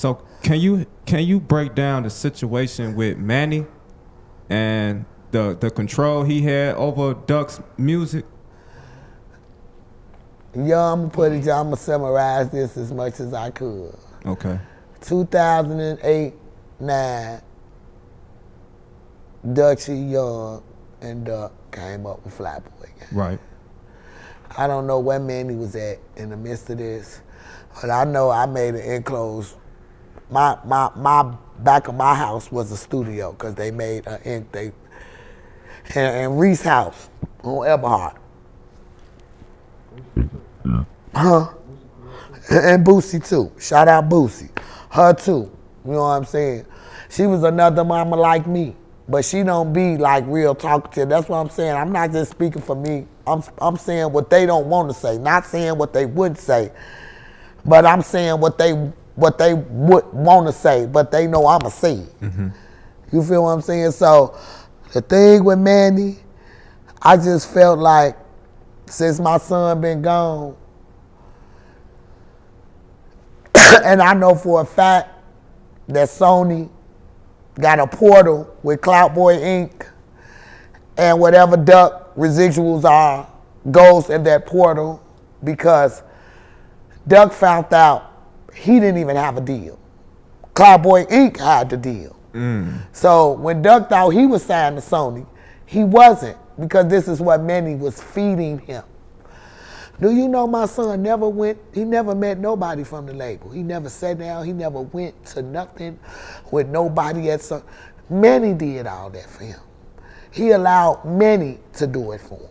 So can you break down the situation with Manny and the control he had over Duck's music? Yeah, I'm gonna summarize this as much as I could. Okay. 2008, 9, Dutchy, Young, and Duck came up with Flatboy. Right. I don't know where Manny was at in the midst of this, but I know I made an enclosed. My back of my house was a studio because they made and Reese house on Eberhard. Huh? And Boosie too. Shout out Boosie. Her too. You know what I'm saying? She was another mama like me, but she don't be like real talkative. That's what I'm saying. I'm not just speaking for me. I'm saying what they don't want to say, not saying what they would say, but I'm saying what they would want to say, but they know I'ma say it. Mm-hmm. You feel what I'm saying? So the thing with Manny, I just felt like since my son been gone, and I know for a fact that Sony got a portal with Clout Boy Inc. and whatever Duck residuals are goes in that portal because Duck found out he didn't even have a deal. Clout Boy Inc. had the deal. So when Duck thought he was signed to Sony, he wasn't because this is what Manny was feeding him. Do you know my son he never met nobody from the label. He never sat down, he never went to nothing with nobody at Sony. Manny did all that for him. He allowed Manny to do it for him.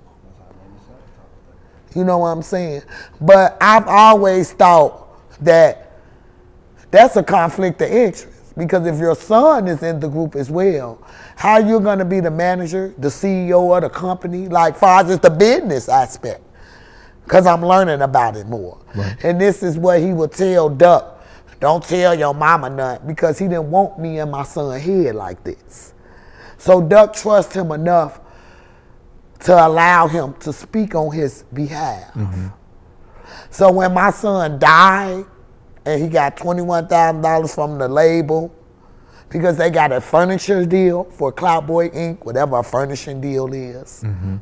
You know what I'm saying? But I've always thought that that's a conflict of interest because if your son is in the group as well, how you gonna be the manager, the CEO of the company, like far as the business aspect? Because I'm learning about it more. Right. And this is what he would tell Duck, don't tell your mama nothing, because he didn't want me and my son head like this. So Duck trusts him enough to allow him to speak on his behalf. Mm-hmm. So when my son died, and he got $21,000 from the label, because they got a furniture deal for Clout Boy Inc., whatever a furnishing deal is. Mm-hmm.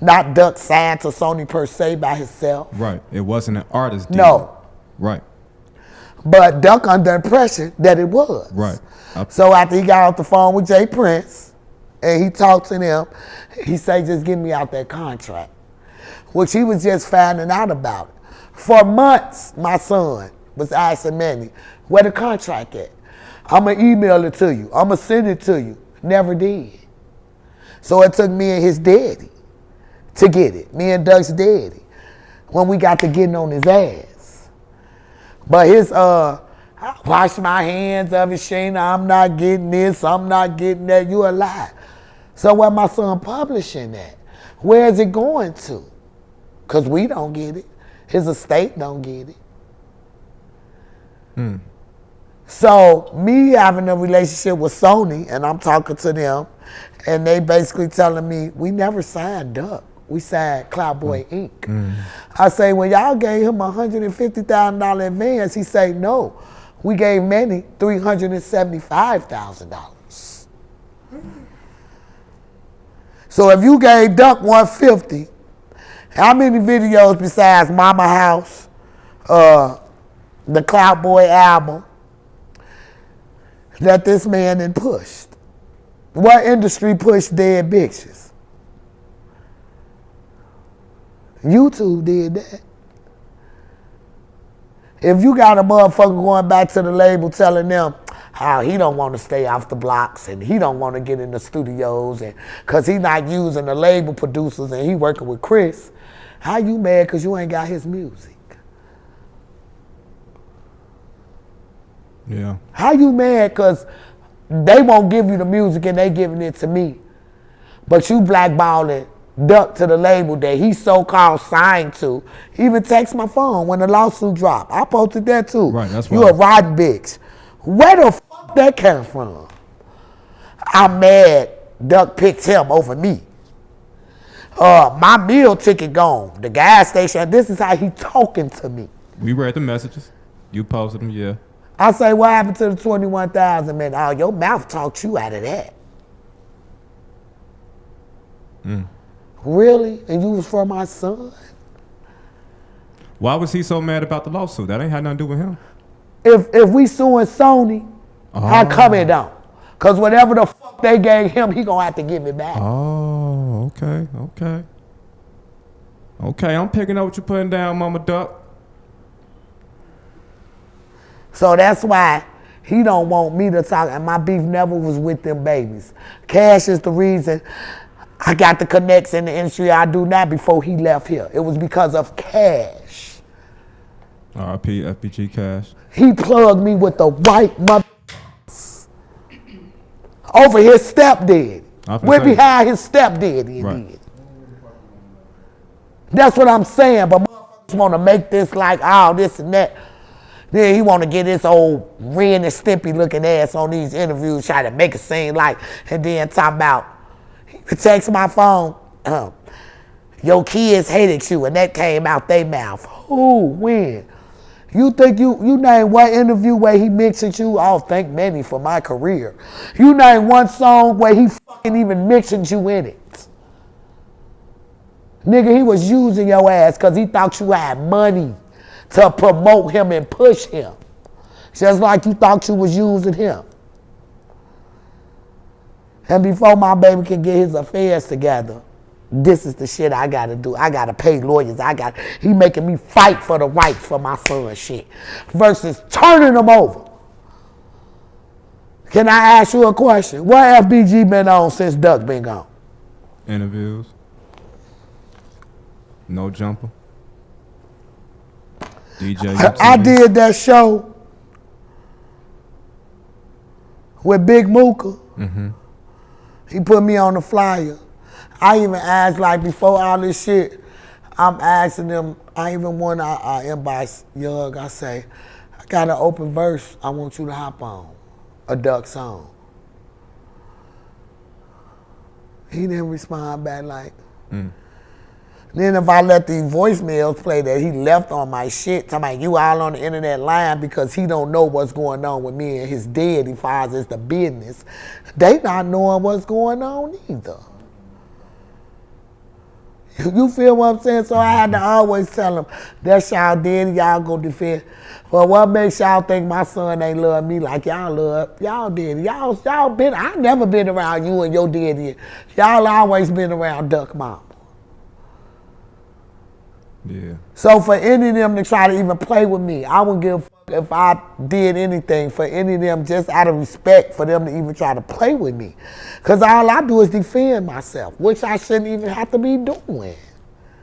Not Duck signed to Sony per se by himself. Right. It wasn't an artist deal. No. Right. But Duck under impression that it was. Right. So after he got off the phone with Jay Prince and he talked to them, he said, just get me out that contract, which he was just finding out about it. For months, my son was asking Manny, where the contract at? I'm going to email it to you. I'm going to send it to you. Never did. So it took me and his daddy to get it. Me and Duck's daddy. When we got to getting on his ass. But his, I wash my hands of it, Shayna, I'm not getting this, I'm not getting that, you a lie. So where my son publishing that? Where is it going to? Because we don't get it. His estate don't get it. So me having a relationship with Sony, and I'm talking to them, and they basically telling me, we never signed Duck. We signed Clout Boy Inc. I say, when y'all gave him $150,000 advance, he say, no, we gave Manny $375,000. So if you gave Duck $150,000, how many videos besides Mama House, the Clout Boy album, that this man had pushed? What industry pushed dead bitches? YouTube did that. If you got a motherfucker going back to the label telling them how he don't want to stay off the blocks and he don't want to get in the studios and because he not using the label producers and he working with Chris, how you mad because you ain't got his music? Yeah. How you mad because they won't give you the music and they giving it to me, but you blackballing Duck to the label that he so-called signed to? He even text my phone when the lawsuit dropped. I posted that too. Right, that's you right. a rotten bitch. Where the fuck that came from? I'm mad Duck picked him over me. My meal ticket gone. The gas station, this is how he talking to me. We read the messages. You posted them, yeah. I say, what happened to the 21,000, man? Oh, your mouth talked you out of that. Really? And you was for my son? Why was he so mad about the lawsuit? That ain't had nothing to do with him. If we suing Sony, how come it don't? Because whatever the fuck they gave him, he gonna have to give it back. Oh, okay. Okay, I'm picking up what you're putting down, Momma Duck. So that's why he don't want me to talk, and my beef never was with them babies. Cash is the reason I got the connects in the industry I do now before he left here. It was because of Cash. R.I.P. FBG Cash. He plugged me with the right mother over his stepdad. Went behind his stepdad, he did. That's what I'm saying, but motherfuckers want to make this like, oh, this and that. Then he want to get this old Ren and Stimpy looking ass on these interviews, try to make it seem like, and then talk about, he text my phone, your kids hated you, and that came out their mouth. Who, when? You think you name one interview where he mentioned you? Oh, thank Manny for my career. You name one song where he fucking even mentioned you in it. Nigga, he was using your ass because he thought you had money to promote him and push him. Just like you thought you was using him. And before my baby can get his affairs together, this is the shit I gotta do. I gotta pay lawyers. He making me fight for the rights for my son shit. Versus turning them over. Can I ask you a question? What FBG been on since Duck been gone? Interviews. No Jumper. DJUTV. I did that show with Big Mooka. He put me on the flyer. I even asked, like, before all this shit, I'm asking them, I even want to inbox Young, I say, I got an open verse I want you to hop on, a Duck song. He didn't respond back like. Then if I let these voicemails play that he left on my shit, talking about you all on the internet lying because he don't know what's going on with me and his daddy as it's the business, they not knowing what's going on either. You feel what I'm saying? So I had to always tell them, that's y'all daddy, y'all go defend. Well, what makes y'all think my son ain't love me like y'all love y'all daddy? Y'all been, I never been around you and your daddy. Y'all always been around Duck Mama. Yeah. So for any of them to try to even play with me, I wouldn't give a fuck if I did anything for any of them just out of respect for them to even try to play with me. Because all I do is defend myself, which I shouldn't even have to be doing.